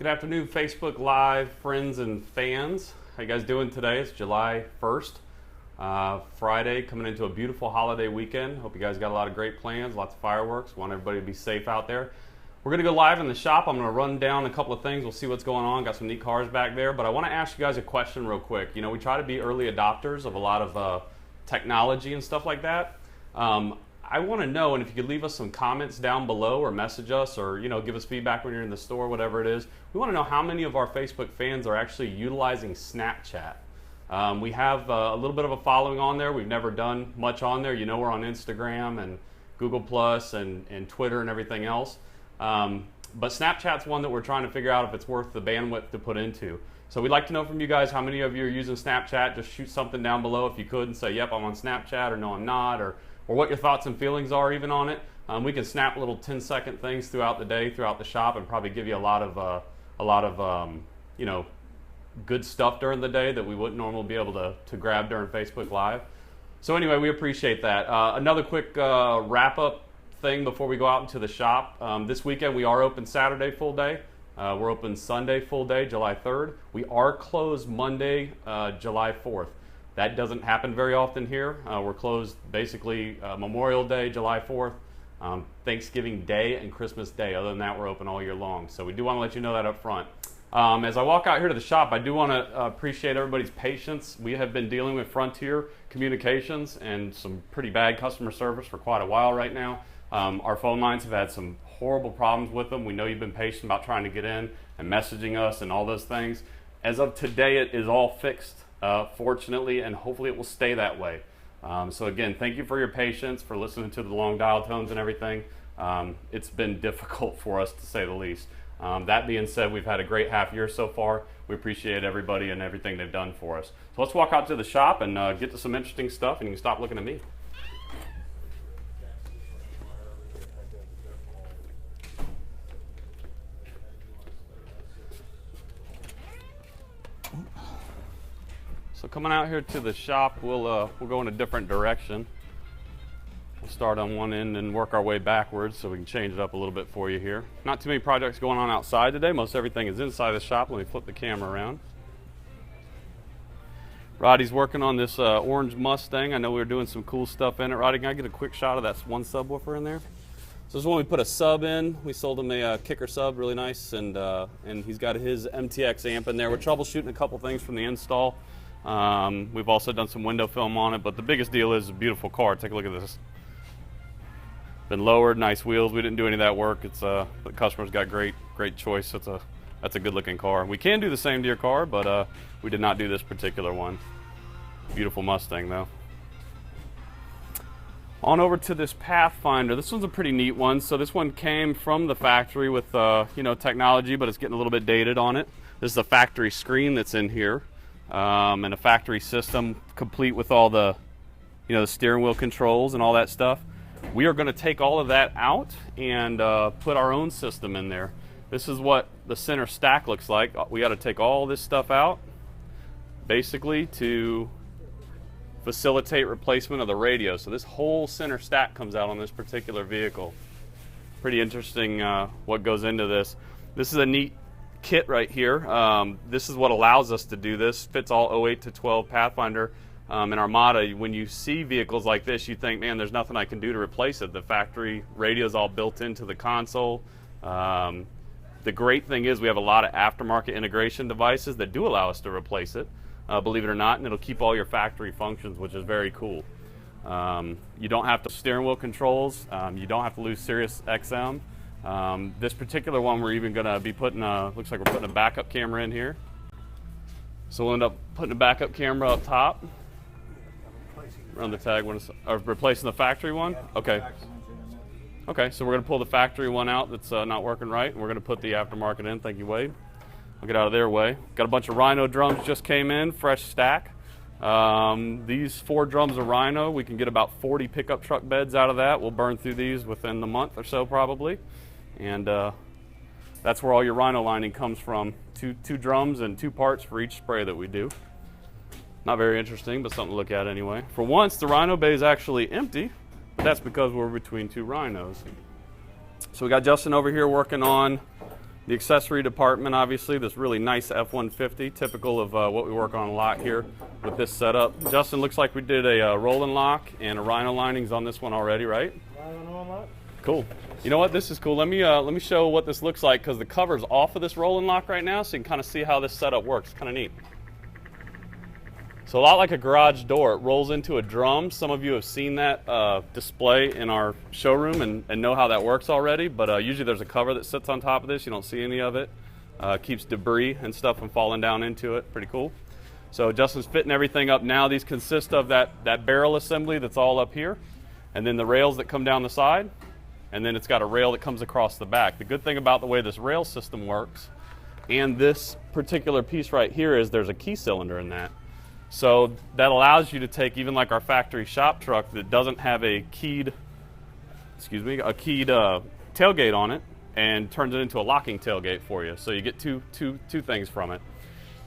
Good afternoon, Facebook Live friends and fans. How you guys doing today? It's July 1st, Friday, coming into a beautiful holiday weekend. Hope you guys got a lot of great plans, lots of fireworks. Want everybody to be safe out there. We're going to go live in the shop. I'm going to run down a couple of things. We'll see what's going on. Got some neat cars back there. But I want to ask you guys a question real quick. You know, we try to be early adopters of a lot of technology and stuff like that. I want to know, and if you could leave us some comments down below or message us or, you know, give us feedback when you're in the store, whatever it is. We want to know how many of our Facebook fans are actually utilizing Snapchat. We have a little bit of a following on there. We've never done much on there. You know, we're on Instagram and Google Plus and Twitter and everything else. But Snapchat's one that we're trying to figure out if it's worth the bandwidth to put into. So we'd like to know from you guys how many of you are using Snapchat. Just shoot something down below if you could and say, yep, I'm on Snapchat, or no, I'm not, or what your thoughts and feelings are even on it. We can snap little 10-second things throughout the day, throughout the shop, and probably give you a lot of you know, good stuff during the day that we wouldn't normally be able to grab during Facebook Live. So anyway, we appreciate that. Another quick wrap-up thing before we go out into the shop. This weekend we are open Saturday full day. We're open Sunday full day, July 3rd. We are closed Monday, July 4th. That doesn't happen very often here. We're closed basically Memorial Day, July 4th, Thanksgiving Day, and Christmas Day. Other than that, we're open all year long. So we do want to let you know that up front. As I walk out here to the shop, I do want to appreciate everybody's patience. We have been dealing with Frontier Communications and some pretty bad customer service for quite a while right now. Our phone lines have had some horrible problems with them. We know you've been patient about trying to get in and messaging us and all those things. As of today, it is all fixed. Fortunately, and hopefully it will stay that way. So again, thank you for your patience, for listening to the long dial tones and everything. It's been difficult for us, to say the least. That being said, we've had a great half year so far. We appreciate everybody and everything they've done for us. So let's walk out to the shop and get to some interesting stuff, and you can stop looking at me. So coming out here to the shop, we'll go in a different direction. We'll start on one end and work our way backwards so we can change it up a little bit for you here. Not too many projects going on outside today. Most everything is inside the shop. Let me flip the camera around. Roddy's working on this orange Mustang. I know we were doing some cool stuff in it. Roddy, can I get a quick shot of that one subwoofer in there? So this is when we put a sub in. We sold him a kicker sub, really nice, and he's got his MTX amp in there. We're troubleshooting a couple things from the install. We've also done some window film on it, but the biggest deal is a beautiful car. Take a look at this. Been lowered, nice wheels. We didn't do any of that work. It's the customer's got great choice. That's a good looking car. We can do the same to your car, but we did not do this particular one. Beautiful Mustang though. On over to this Pathfinder. This one's a pretty neat one. So this one came from the factory with you know, technology, but it's getting a little bit dated on it. This is a factory screen that's in here. And a factory system complete with all the, you know, the steering wheel controls and all that stuff. We are going to take all of that out and put our own system in there. This is what the center stack looks like. We got to take all this stuff out basically to facilitate replacement of the radio. So this whole center stack comes out on this particular vehicle. Pretty interesting what goes into this. This is a neat kit right here. This is what allows us to do this. Fits all 08 to 12 Pathfinder and Armada. When you see vehicles like this, you think, man, there's nothing I can do to replace it. The factory radio is all built into the console. The great thing is we have a lot of aftermarket integration devices that do allow us to replace it, believe it or not, and it'll keep all your factory functions, which is very cool. You don't have to steering wheel controls. You don't have to lose Sirius XM. This particular one, we're even going to be putting looks like we're putting a backup camera in here. So we'll end up putting a backup camera up top. Run the tag, replacing the factory one? Okay. Okay, so we're going to pull the factory one out that's not working right, and we're going to put the aftermarket in. Thank you, Wade. I'll get out of their way. Got a bunch of Rhino drums just came in, fresh stack. These 4 drums of Rhino, we can get about 40 pickup truck beds out of that. We'll burn through these within the month or so probably. And that's where all your Rhino lining comes from. Two drums and 2 parts for each spray that we do. Not very interesting, but something to look at anyway. For once, the Rhino bay is actually empty, but that's because we're between 2 Rhinos. So we got Justin over here working on The accessory department, obviously, this really nice F-150, typical of what we work on a lot here with this setup. Justin, looks like we did a roll and lock and a rhino linings on this one already, right? Rhino and lock. Cool. You know what? This is cool. Let me show what this looks like, because the cover's off of this roll and lock right now, so you can kind of see how this setup works. It's kind of neat. So a lot like a garage door, it rolls into a drum. Some of you have seen that display in our showroom and know how that works already, but usually there's a cover that sits on top of this. You don't see any of it. Keeps debris and stuff from falling down into it. Pretty cool. So Justin's fitting everything up now. These consist of that barrel assembly that's all up here, and then the rails that come down the side, and then it's got a rail that comes across the back. The good thing about the way this rail system works and this particular piece right here is there's a key cylinder in that. So that allows you to take even like our factory shop truck that doesn't have a keyed tailgate on it, and turns it into a locking tailgate for you. So you get two things from it.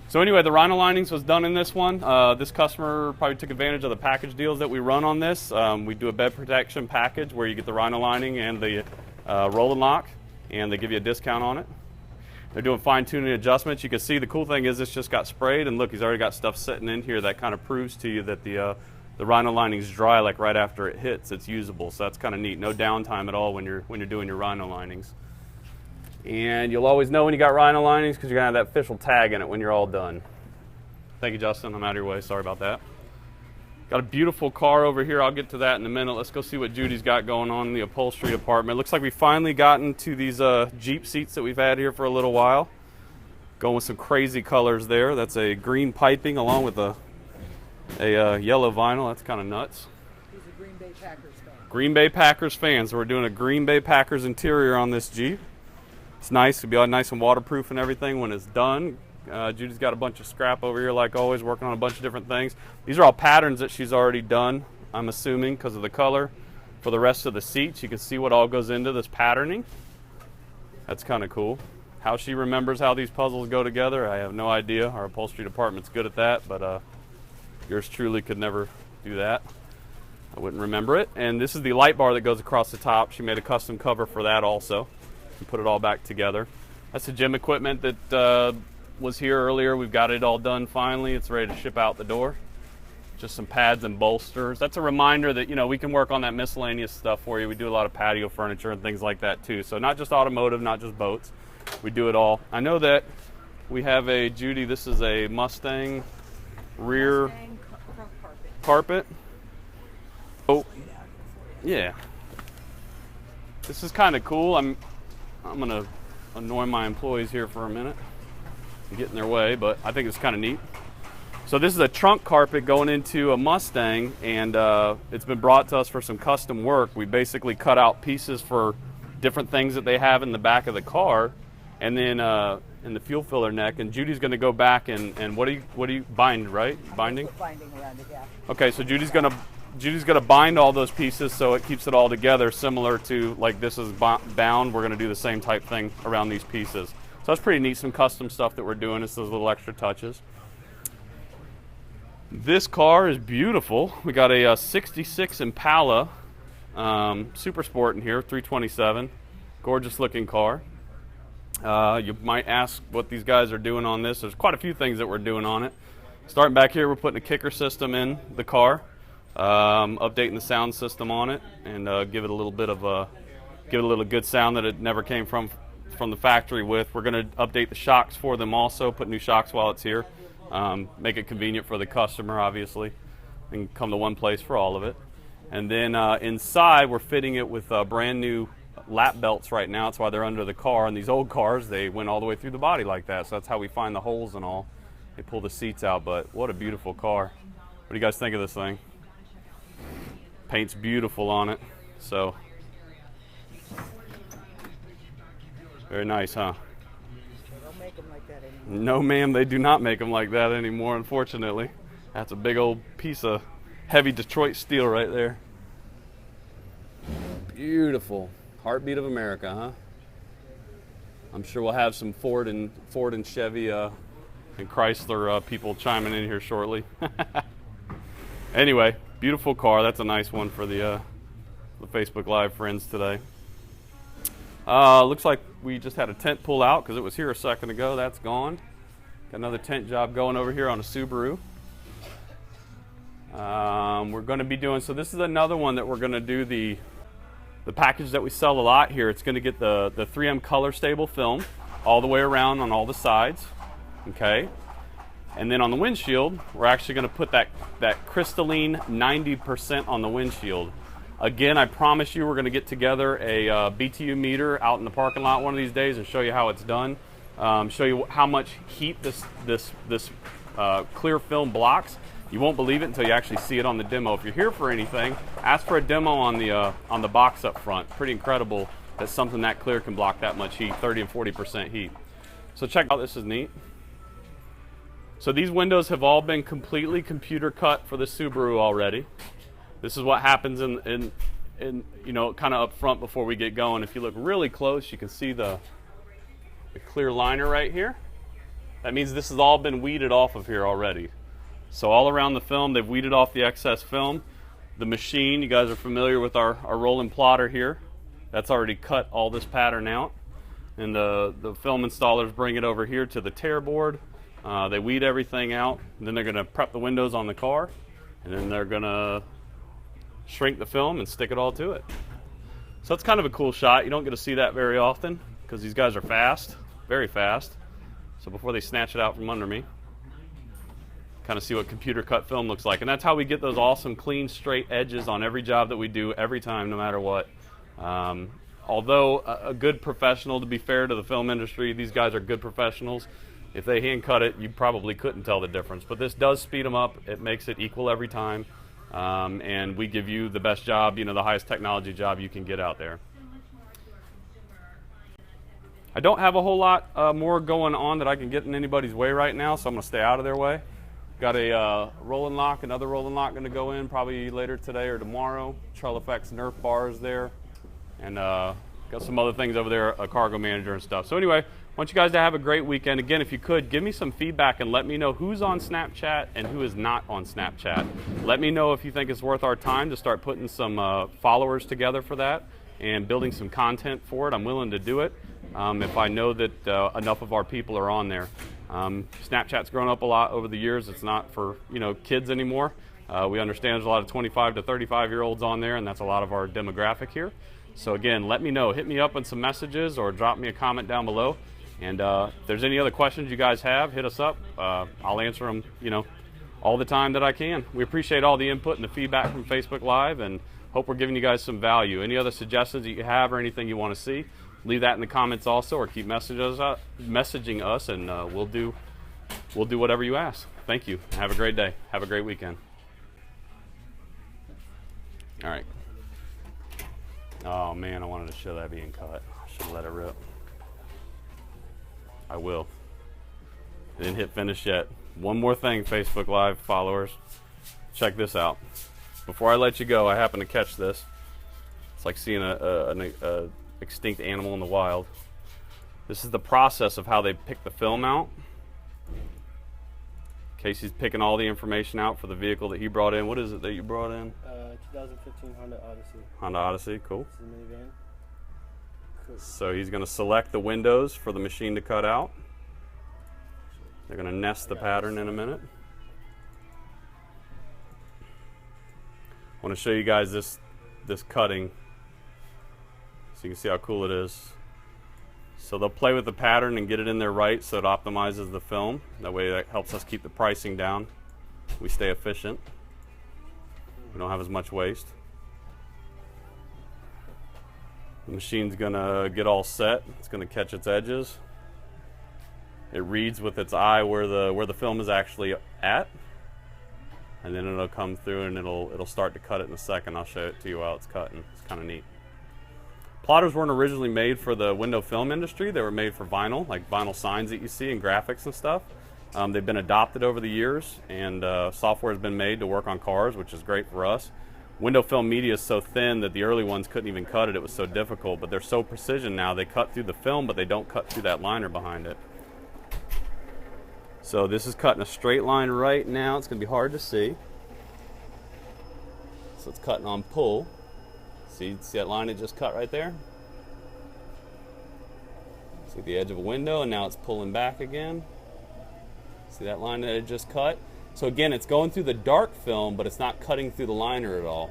So anyway, the rhino linings was done in this one. This customer probably took advantage of the package deals that we run on this. We do a bed protection package where you get the rhino lining and the roll and lock, and they give you a discount on it. They're doing fine-tuning adjustments. You can see the cool thing is this just got sprayed, and look, he's already got stuff sitting in here that kind of proves to you that the rhino lining's dry, like right after it hits, it's usable. So that's kind of neat. No downtime at all when you're doing your rhino linings. And you'll always know when you got rhino linings because you're gonna have that official tag in it when you're all done. Thank you, Justin. I'm out of your way. Sorry about that. Got a beautiful car over here. I'll get to that in a minute. Let's go see what Judy's got going on in the upholstery department. Looks like we finally gotten to these Jeep seats that we've had here for a little while. Going with some crazy colors there. That's a green piping along with a yellow vinyl. That's kind of nuts. He's a Green Bay Packers fan. Green Bay Packers fan. So we're doing a Green Bay Packers interior on this Jeep. It's nice. It'll be all nice and waterproof and everything when it's done. Judy's got a bunch of scrap over here, like always, working on a bunch of different things. These are all patterns that she's already done, I'm assuming, because of the color. For the rest of the seats, you can see what all goes into this patterning. That's kind of cool. How she remembers how these puzzles go together, I have no idea. Our upholstery department's good at that, but yours truly could never do that. I wouldn't remember it. And this is the light bar that goes across the top. She made a custom cover for that also, and put it all back together. That's the gym equipment that was here earlier. We've got it all done finally. It's ready to ship out the door. Just some pads and bolsters. That's a reminder that, you know, we can work on that miscellaneous stuff for you. We do a lot of patio furniture and things like that too. So not just automotive, not just boats. We do it all. I know that we have a Judy, this is a Mustang rear Mustang front carpet. Oh, yeah. This is kind of cool. I'm gonna annoy my employees here for a minute and get in their way, but I think it's kind of neat. So this is a trunk carpet going into a Mustang, and it's been brought to us for some custom work. We basically cut out pieces for different things that they have in the back of the car, and then in the fuel filler neck. And Judy's going to go back and what do you bind, right? Binding. Binding around it, yeah. Okay, so Judy's gonna bind all those pieces so it keeps it all together, similar to like this is bound. We're gonna do the same type thing around these pieces. So that's pretty neat, some custom stuff that we're doing. It's those little extra touches. This car is beautiful. We got a 66 Impala Super Sport in here, 327. Gorgeous looking car. You might ask what these guys are doing on this. There's quite a few things that we're doing on it. Starting back here, we're putting a kicker system in the car, updating the sound system on it, and give it a little bit of good sound that it never came from the factory with. We're going to update the shocks for them also, put new shocks while it's here, make it convenient for the customer, obviously, and come to one place for all of it. And then inside, we're fitting it with brand new lap belts right now. That's why they're under the car. And these old cars, they went all the way through the body like that. So that's how we find the holes and all. They pull the seats out, but what a beautiful car. What do you guys think of this thing? Paint's beautiful on it. So very nice, huh? They don't make them like that anymore. No, ma'am, they do not make them like that anymore, unfortunately. That's a big old piece of heavy Detroit steel right there. Beautiful. Heartbeat of America, huh? I'm sure we'll have some Ford and Chevy and Chrysler people chiming in here shortly. Anyway, beautiful car. That's a nice one for the Facebook Live friends today. Looks like we just had a tent pull out because it was here a second ago. That's gone. Got another tent job going over here on a Subaru. We're going to be doing, so this is another one that we're going to do the package that we sell a lot here. It's going to get the 3M color stable film all the way around on all the sides. Okay. And then on the windshield, we're actually going to put that crystalline 90% on the windshield. Again, I promise you we're going to get together a BTU meter out in the parking lot one of these days and show you how it's done. Show you how much heat this clear film blocks. You won't believe it until you actually see it on the demo. If you're here for anything, ask for a demo on the box up front. Pretty incredible that something that clear can block that much heat, 30 and 40% heat. So check out, this is neat. So these windows have all been completely computer cut for the Subaru already. This is what happens in you know, kind of up front before we get going. If you look really close, you can see the clear liner right here. That means this has all been weeded off of here already. So all around the film, they've weeded off the excess film. The machine, you guys are familiar with our rolling plotter here. That's already cut all this pattern out. And the film installers bring it over here to the tear board. They weed everything out, and then they're going to prep the windows on the car, and then they're going to shrink the film and stick it all to it. So that's kind of a cool shot. You don't get to see that very often because these guys are fast, very fast. So before they snatch it out from under me, kind of see what computer cut film looks like. And that's how we get those awesome, clean, straight edges on every job that we do every time, no matter what. Although a good professional, to be fair to the film industry, these guys are good professionals. If they hand cut it, you probably couldn't tell the difference. But this does speed them up. It makes it equal every time. And we give you the best job, you know, the highest technology job you can get out there. I don't have a whole lot more going on that I can get in anybody's way right now, so I'm going to stay out of their way. Got a rolling lock, another rolling lock going to go in probably later today or tomorrow. Charlefx Nerf bars there. And got some other things over there, a cargo manager and stuff. So anyway, I want you guys to have a great weekend. Again, if you could, give me some feedback and let me know who's on Snapchat and who is not on Snapchat. Let me know if you think it's worth our time to start putting some followers together for that and building some content for it. I'm willing to do it if I know that enough of our people are on there. Snapchat's grown up a lot over the years. It's not for, you know, kids anymore. We understand there's a lot of 25 to 35-year-olds on there, and that's a lot of our demographic here. So again, let me know. Hit me up with some messages or drop me a comment down below. And if there's any other questions you guys have, hit us up. I'll answer them, you know, all the time that I can. We appreciate all the input and the feedback from Facebook Live, and hope we're giving you guys some value. Any other suggestions that you have or anything you want to see, leave that in the comments also, or keep messaging us, and we'll do whatever you ask. Thank you. Have a great day. Have a great weekend. All right. Oh man, I wanted to show that being cut. I should have let it rip. I will. I didn't hit finish yet. One more thing, Facebook Live followers. Check this out. Before I let you go, I happened to catch this. It's like seeing an extinct animal in the wild. This is the process of how they pick the film out. Casey's picking all the information out for the vehicle that he brought in. What is it that you brought in? 2015 Honda Odyssey. Honda Odyssey, cool. This is a minivan. Cool. So he's going to select the windows for the machine to cut out. They're going to nest the pattern in a minute. I want to show you guys this cutting so you can see how cool it is. So they'll play with the pattern and get it in there right so it optimizes the film. That way that helps us keep the pricing down. We stay efficient. We don't have as much waste. The machine's gonna get all set. It's gonna catch its edges. It reads with its eye where the film is actually at, and then it'll come through and it'll start to cut it in a second. I'll show it to you while it's cutting. It's kind of neat. Plotters weren't originally made for the window film industry. They were made for vinyl, like vinyl signs that you see and graphics and stuff. They've been adopted over the years, and software has been made to work on cars, which is great for us. Window film media is so thin that the early ones couldn't even cut it. It was so difficult, but they're so precision now. They cut through the film, but they don't cut through that liner behind it. So this is cutting a straight line right now. It's going to be hard to see. So it's cutting on pull. See that line it just cut right there? See the edge of a window, and now it's pulling back again. See that line that it just cut? So again, it's going through the dark film, but it's not cutting through the liner at all.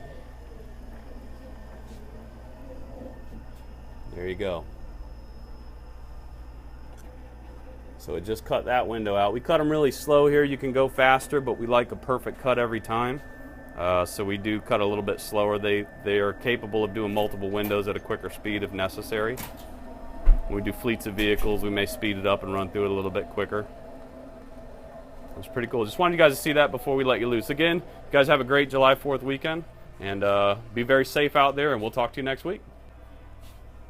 There you go. So it just cut that window out. We cut them really slow here. You can go faster, but we like a perfect cut every time. So we do cut a little bit slower. They are capable of doing multiple windows at a quicker speed if necessary. When we do fleets of vehicles, we may speed it up and run through it a little bit quicker. It's pretty cool. Just wanted you guys to see that before we let you loose. Again, you guys have a great July 4th weekend, and be very safe out there, and we'll talk to you next week.